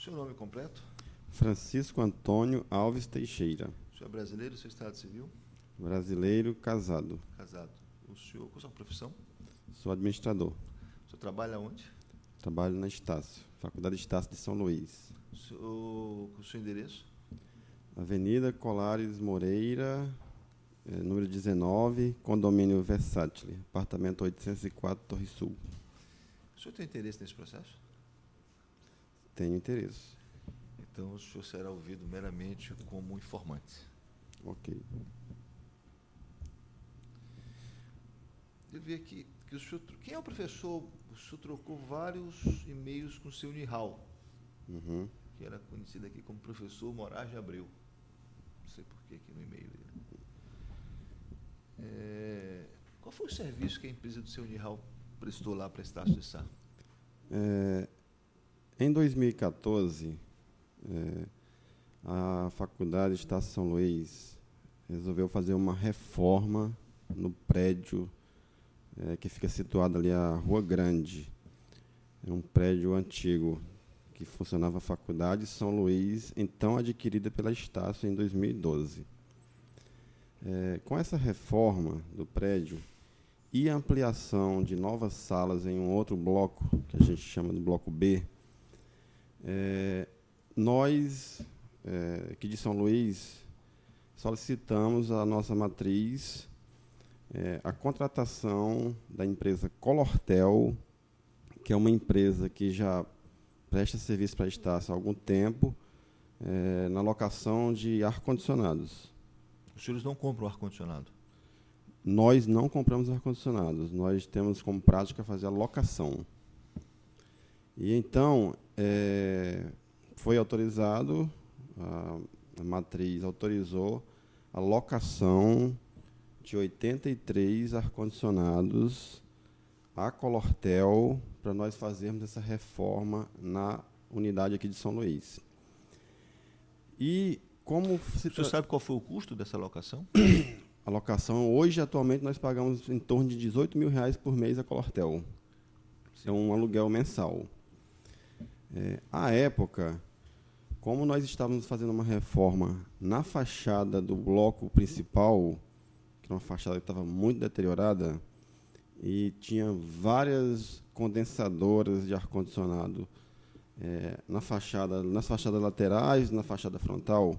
Seu nome completo? Francisco Antônio Alves Teixeira. O senhor é brasileiro, seu estado civil? Brasileiro, casado. Casado. O senhor, qual a sua profissão? Sou administrador. O senhor trabalha onde? Trabalho na Estácio, Faculdade Estácio de São Luís. O seu endereço? Avenida Colares Moreira, número 19, condomínio Versátil, apartamento 804, Torre Sul. O senhor tem interesse nesse processo? Tenho interesse. Então, o senhor será ouvido meramente como informante. Ok. Eu vi aqui que o senhor... Quem é o professor? O senhor trocou vários e-mails com o seu Nihal, Uhum. que era conhecido aqui como professor Moraes de Abreu. Não sei por que aqui no e-mail dele. Qual foi o serviço que a empresa do seu Nihal prestou lá para a Estácio de Sá? Em 2014, a Faculdade Estácio São Luís resolveu fazer uma reforma no prédio que fica situado ali à Rua Grande. É um prédio antigo que funcionava a Faculdade São Luís, então adquirida pela Estácio em 2012. Com essa reforma do prédio e a ampliação de novas salas em um outro bloco, que a gente chama de bloco B, nós, aqui de São Luís, solicitamos à nossa matriz a contratação da empresa Colortel, que é uma empresa que já presta serviço para a Estácio há algum tempo, na locação de ar-condicionados. Os senhores não compram ar-condicionado? Nós não compramos ar-condicionados, nós temos como prática fazer a locação. E então, foi autorizado, a matriz autorizou a locação de 83 ar-condicionados a Colortel para nós fazermos essa reforma na unidade aqui de São Luís. E como O senhor sabe qual foi o custo dessa locação? a locação, hoje, atualmente, nós pagamos em torno de R$18 mil por mês a Colortel. É um aluguel mensal. À época, como nós estávamos fazendo uma reforma na fachada do bloco principal, que era uma fachada que estava muito deteriorada, e tinha várias condensadoras de ar-condicionado nas fachadas laterais, na fachada frontal,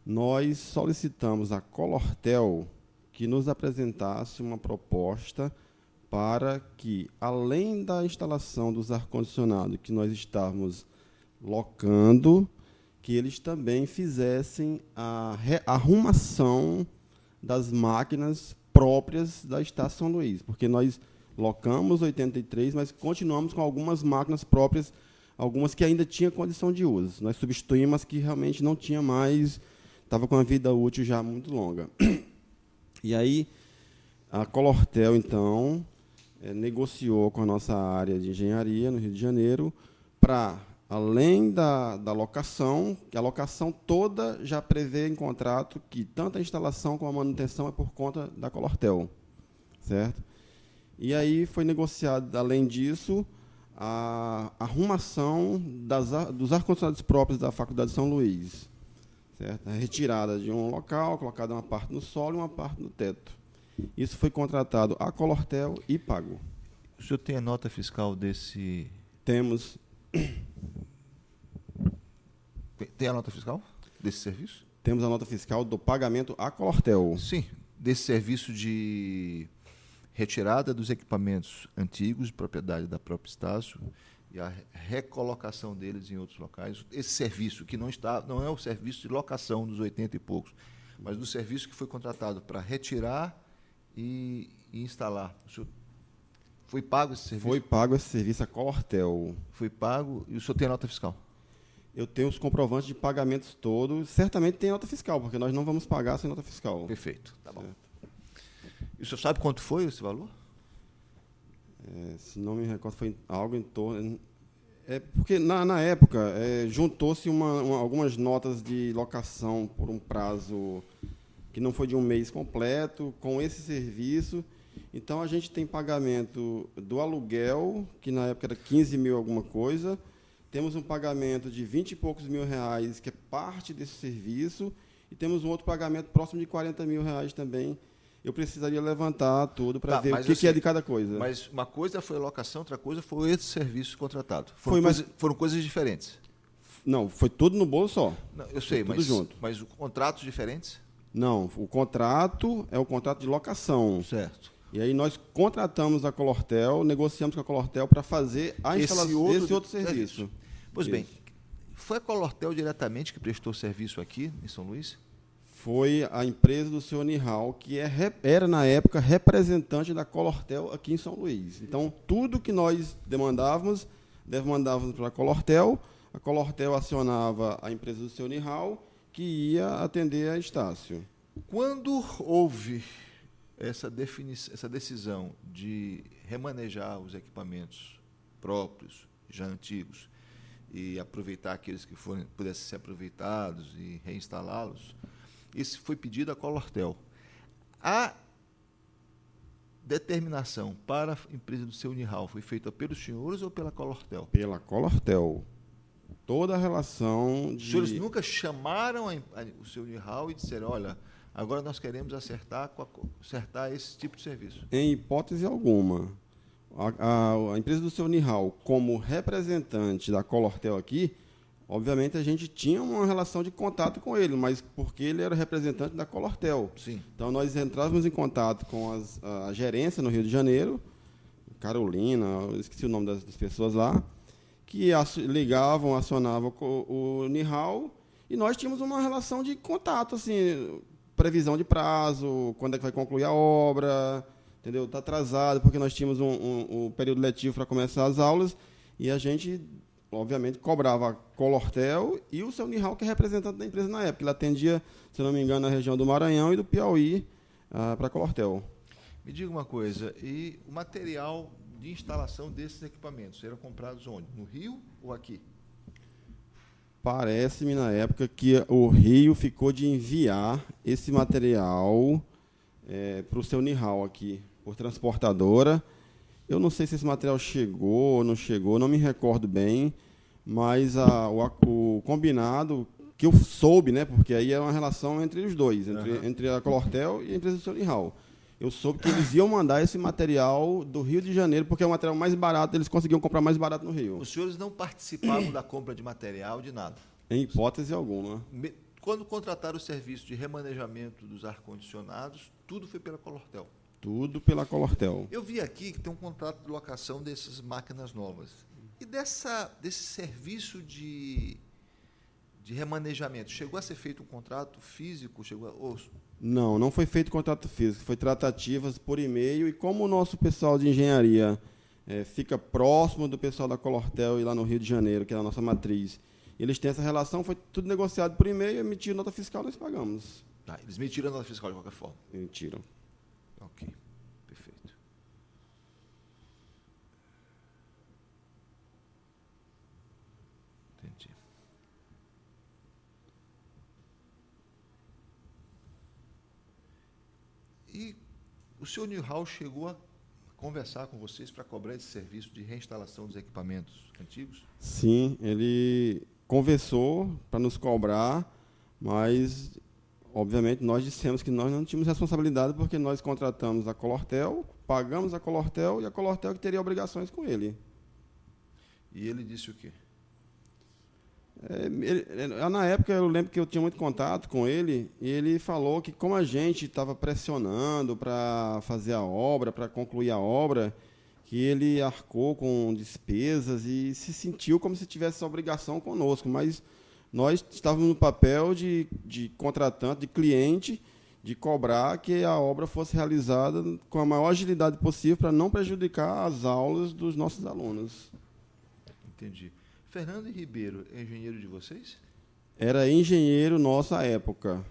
nós solicitamos à Colortel que nos apresentasse uma proposta para que, além da instalação dos ar-condicionados que nós estávamos locando, que eles também fizessem a arrumação das máquinas próprias da Estácio São Luís, porque nós locamos 83, mas continuamos com algumas máquinas próprias, algumas que ainda tinham condição de uso. Nós substituímos as que realmente não tinha mais, estava com a vida útil já muito longa. E aí, a Colortel, então, negociou com a nossa área de engenharia no Rio de Janeiro para, além da locação, que a locação toda já prevê em contrato que tanto a instalação como a manutenção é por conta da Colortel, certo? E aí foi negociado, além disso, a arrumação dos ar-condicionados próprios da Faculdade de São Luís, certo? A retirada de um local, colocada uma parte no solo e uma parte no teto. Isso foi contratado a Colortel e pago. O senhor tem a nota fiscal desse... Temos... Tem a nota fiscal desse serviço? Temos a nota fiscal do pagamento à Colortel. Sim, desse serviço de retirada dos equipamentos antigos de propriedade da própria Estácio e a recolocação deles em outros locais. Esse serviço que não é o serviço de locação dos 80 e poucos, mas do serviço que foi contratado para retirar e instalar. O senhor foi pago esse serviço? Foi pago esse serviço à Colortel. Foi pago e o senhor tem a nota fiscal? Eu tenho os comprovantes de pagamentos todos. Certamente tem nota fiscal, porque nós não vamos pagar sem nota fiscal. Perfeito, tá bom. E o senhor sabe quanto foi esse valor? Se não me recordo, foi algo em torno... porque, na época, juntou-se algumas notas de locação por um prazo que não foi de um mês completo, com esse serviço. Então, a gente tem pagamento do aluguel, que na época era 15 mil alguma coisa, temos um pagamento de 20 e poucos mil reais, que é parte desse serviço, e temos um outro pagamento próximo de 40 mil reais também. Eu precisaria levantar tudo para ver o que é de cada coisa. Mas uma coisa foi a locação, outra coisa foi esse serviço contratado. Foram coisas diferentes. Não, foi tudo no bolso só. Não, eu sei, tudo junto. Mas contratos diferentes? Não, o contrato é o contrato de locação. Certo. E aí nós contratamos a Colortel, negociamos com a Colortel para fazer a instalação desse outro serviço. Pois bem, foi a Colortel diretamente que prestou serviço aqui em São Luís? Foi a empresa do senhor Nihal, que era, na época, representante da Colortel aqui em São Luís. Então, tudo que nós demandávamos para a Colortel acionava a empresa do senhor Nihal, que ia atender a Estácio. Quando houve essa decisão de remanejar os equipamentos próprios, já antigos, e aproveitar aqueles que pudessem ser aproveitados e reinstalá-los, isso foi pedido à Colortel. A determinação para a empresa do seu Nihal foi feita pelos senhores ou pela Colortel? Pela Colortel. Toda a relação de... Os senhores nunca chamaram o seu Nihal e disseram, olha, agora nós queremos acertar esse tipo de serviço? Em hipótese alguma. A empresa do seu Nihal, como representante da Colortel aqui, obviamente a gente tinha uma relação de contato com ele, mas porque ele era representante da Colortel. Sim. Então nós entrávamos em contato com a gerência no Rio de Janeiro, Carolina, eu esqueci o nome das pessoas lá, que ligavam, acionavam o Nihal, e nós tínhamos uma relação de contato, assim, previsão de prazo, quando é que vai concluir a obra, entendeu? Está atrasado, porque nós tínhamos um período letivo para começar as aulas, e a gente, obviamente, cobrava a Colortel e o seu Nihal, que é representante da empresa na época. Ele atendia, se não me engano, na região do Maranhão e do Piauí para a Colortel. Me diga uma coisa, e o material de instalação desses equipamentos eram comprados onde? No Rio ou aqui? Parece-me, na época, que o Rio ficou de enviar esse material para o seu Nihal aqui, por transportadora. Eu não sei se esse material chegou ou não chegou, não me recordo bem, mas o combinado, que eu soube, né, porque aí é uma relação entre os dois, entre a Colortel e a empresa do seu Nihal. Eu soube que eles iam mandar esse material do Rio de Janeiro, porque é o material mais barato, eles conseguiam comprar mais barato no Rio. Os senhores não participavam da compra de material, de nada? Em hipótese alguma. Quando contrataram o serviço de remanejamento dos ar-condicionados, tudo foi pela Colortel? Tudo pela Colortel. Eu vi aqui que tem um contrato de locação dessas máquinas novas. E desse serviço de remanejamento, chegou a ser feito um contrato físico? Não foi feito contrato físico, foi tratativas por e-mail, e como o nosso pessoal de engenharia fica próximo do pessoal da Colortel e lá no Rio de Janeiro, que é a nossa matriz, eles têm essa relação, foi tudo negociado por e-mail, emitiram nota fiscal, nós pagamos. Eles emitiram a nota fiscal de qualquer forma? Emitiram. Ok, perfeito. Entendi. E o senhor Nihal chegou a conversar com vocês para cobrar esse serviço de reinstalação dos equipamentos antigos? Sim, ele conversou para nos cobrar, mas, obviamente, nós dissemos que nós não tínhamos responsabilidade porque nós contratamos a Colortel, pagamos a Colortel e a Colortel que teria obrigações com ele. E ele disse o quê? Na época, eu lembro que eu tinha muito contato com ele, e ele falou que, como a gente estava pressionando para fazer a obra, para concluir a obra, que ele arcou com despesas e se sentiu como se tivesse essa obrigação conosco, mas nós estávamos no papel de contratante, de cliente, de cobrar que a obra fosse realizada com a maior agilidade possível para não prejudicar as aulas dos nossos alunos. Entendi. Fernando Ribeiro é engenheiro de vocês? Era engenheiro nossa época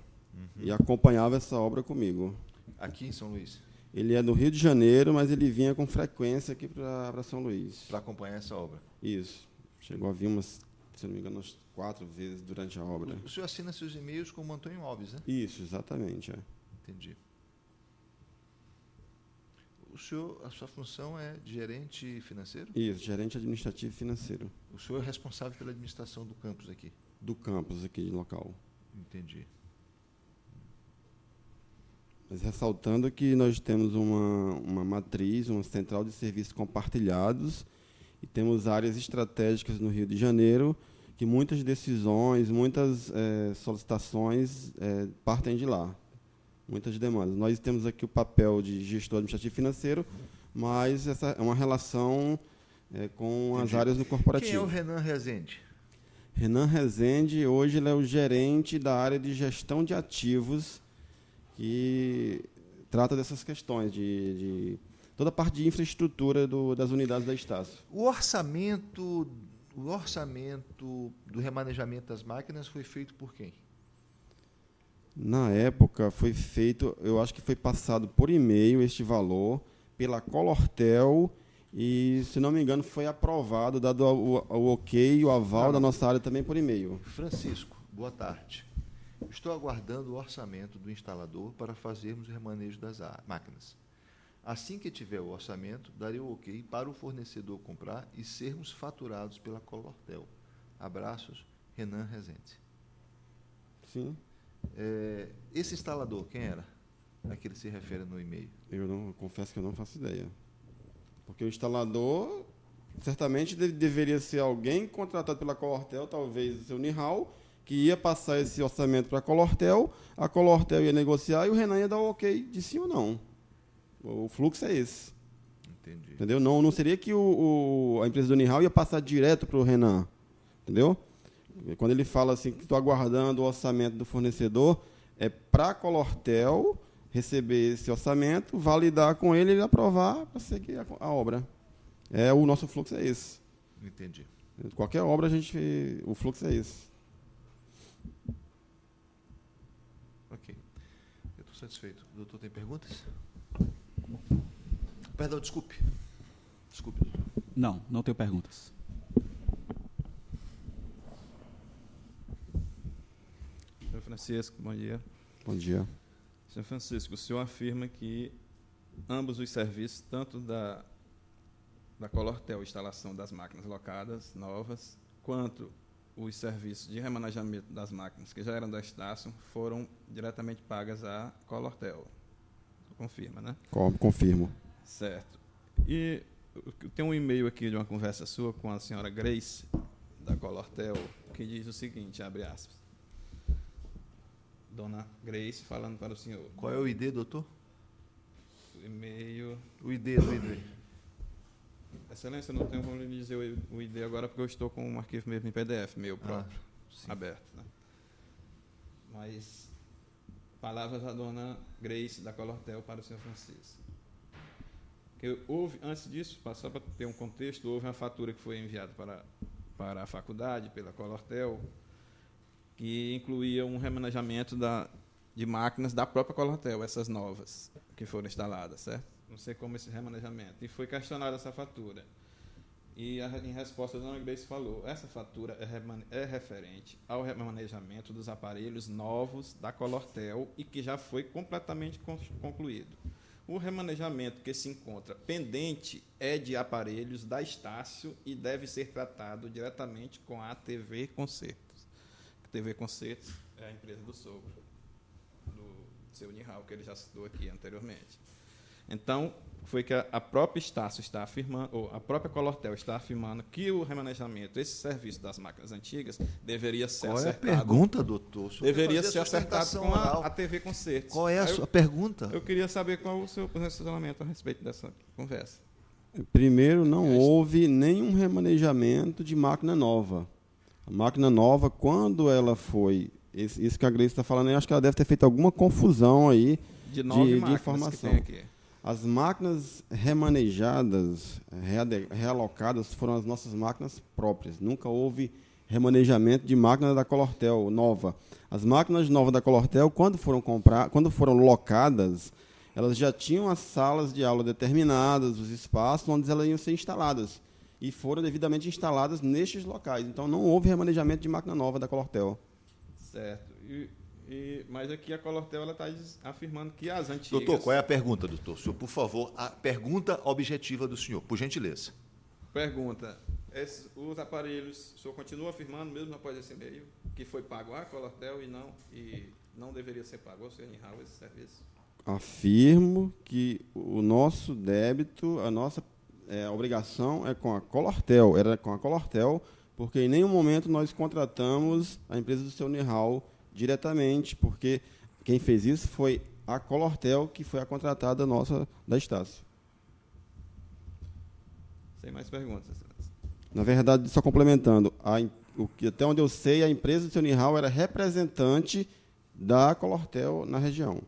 e acompanhava essa obra comigo. Aqui em São Luís? Ele é do Rio de Janeiro, mas ele vinha com frequência aqui para São Luís. Para acompanhar essa obra? Isso. Chegou a vir se não me engano, umas 4 vezes durante a obra. O senhor assina seus e-mails como Antônio Alves, né? Isso, exatamente. Entendi. O senhor, a sua função é de gerente financeiro? Isso, gerente administrativo e financeiro O senhor é responsável pela administração do campus aqui? do campus aqui local. Entendi. Mas ressaltando que nós temos uma matriz, uma central de serviços compartilhados e temos áreas estratégicas no Rio de Janeiro que muitas decisões, muitas solicitações partem de lá, muitas demandas. Nós temos aqui o papel de gestor administrativo e financeiro, mas essa é uma relação com as áreas do corporativo. Quem é o Renan Rezende? Renan Rezende, hoje ele é o gerente da área de gestão de ativos, que trata dessas questões, de toda a parte de infraestrutura das unidades da Estácio. O orçamento do remanejamento das máquinas foi feito por quem? Na época foi feito, eu acho que foi passado por e-mail este valor pela Colortel e, se não me engano, foi aprovado, dado o ok, o aval da nossa área também por e-mail. Francisco, boa tarde. Estou aguardando o orçamento do instalador para fazermos o remanejo das máquinas. Assim que tiver o orçamento, darei o ok para o fornecedor comprar e sermos faturados pela Colortel. Abraços, Renan Rezende. Sim. Esse instalador, quem era? A que ele se refere no e-mail. Eu confesso que eu não faço ideia. Porque o instalador certamente deveria ser alguém contratado pela Colortel, talvez o seu Nihal, que ia passar esse orçamento para a Colortel ia negociar e o Renan ia dar o ok de sim ou não. O fluxo é esse. Entendi. Entendeu? Não seria que a empresa do Nihal ia passar direto para o Renan. Entendeu? Quando ele fala assim que estou aguardando o orçamento do fornecedor, é para a Colortel receber esse orçamento, validar com ele e aprovar para seguir a obra. O nosso fluxo é esse. Entendi. Qualquer obra, o fluxo é esse. Ok. Eu estou satisfeito. O doutor tem perguntas? Perdão, desculpe. Desculpe, doutor. Não tenho perguntas. Senhor Francisco, bom dia. Bom dia. Senhor Francisco, o senhor afirma que ambos os serviços, tanto da Colortel, instalação das máquinas locadas, novas, quanto os serviços de remanejamento das máquinas que já eram da Estácio, foram diretamente pagas à Colortel. Confirma, né? Confirmo. Certo. E tem um e-mail aqui de uma conversa sua com a senhora Grace, da Colortel, que diz o seguinte, abre aspas. Dona Grace falando para o senhor. Qual é o ID, doutor? O e-mail... O ID do ID. Excelência, eu não tenho como lhe dizer o ID agora, porque eu estou com um arquivo mesmo em PDF, meu próprio, aberto. Né? Mas, palavras da dona Grace, da Colortel, para o senhor Francisco. Antes disso, só para ter um contexto, houve uma fatura que foi enviada para a faculdade, pela Colortel, que incluía um remanejamento de máquinas da própria Colortel, essas novas que foram instaladas, certo? Não sei como esse remanejamento. E foi questionada essa fatura. E, em resposta, a dona Grace falou, essa fatura é referente ao remanejamento dos aparelhos novos da Colortel e que já foi completamente concluído. O remanejamento que se encontra pendente é de aparelhos da Estácio e deve ser tratado diretamente com a TV Concertos. A TV Concertos é a empresa do sogro, do seu Nihal, que ele já citou aqui anteriormente. Então, foi que a própria Estácio está afirmando, ou a própria Colortel está afirmando que o remanejamento, esse serviço das máquinas antigas, deveria ser acertado. Qual é a pergunta, doutor? Deveria ser acertado com a TV Concertos. Qual é a sua pergunta? Eu queria saber qual o seu posicionamento a respeito dessa conversa. Primeiro, não houve nenhum remanejamento de máquina nova. A máquina nova, quando ela foi... Isso que a Grace está falando, eu acho que ela deve ter feito alguma confusão aí de informação. Que tem aqui. As máquinas remanejadas, realocadas, foram as nossas máquinas próprias. Nunca houve remanejamento de máquina da Colortel nova. As máquinas novas da Colortel, quando foram locadas, elas já tinham as salas de aula determinadas, os espaços onde elas iam ser instaladas. E foram devidamente instaladas nestes locais. Então, não houve remanejamento de máquina nova da Colortel. Certo. Mas aqui a Colortel está afirmando que as antigas... Doutor, qual é a pergunta, doutor? Senhor, por favor, a pergunta objetiva do senhor, por gentileza. Pergunta. Os aparelhos, o senhor continua afirmando, mesmo após esse e-mail, que foi pago à Colortel e não deveria ser pago ao Cernihal esse serviço? Afirmo que o nosso débito, a nossa obrigação é com a Colortel, era com a Colortel, porque em nenhum momento nós contratamos a empresa do Cernihal diretamente, porque quem fez isso foi a Colortel, que foi a contratada nossa da Estácio. Sem mais perguntas. Na verdade, só complementando, até onde eu sei, a empresa do Cernihal era representante da Colortel na região.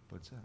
Pode ser.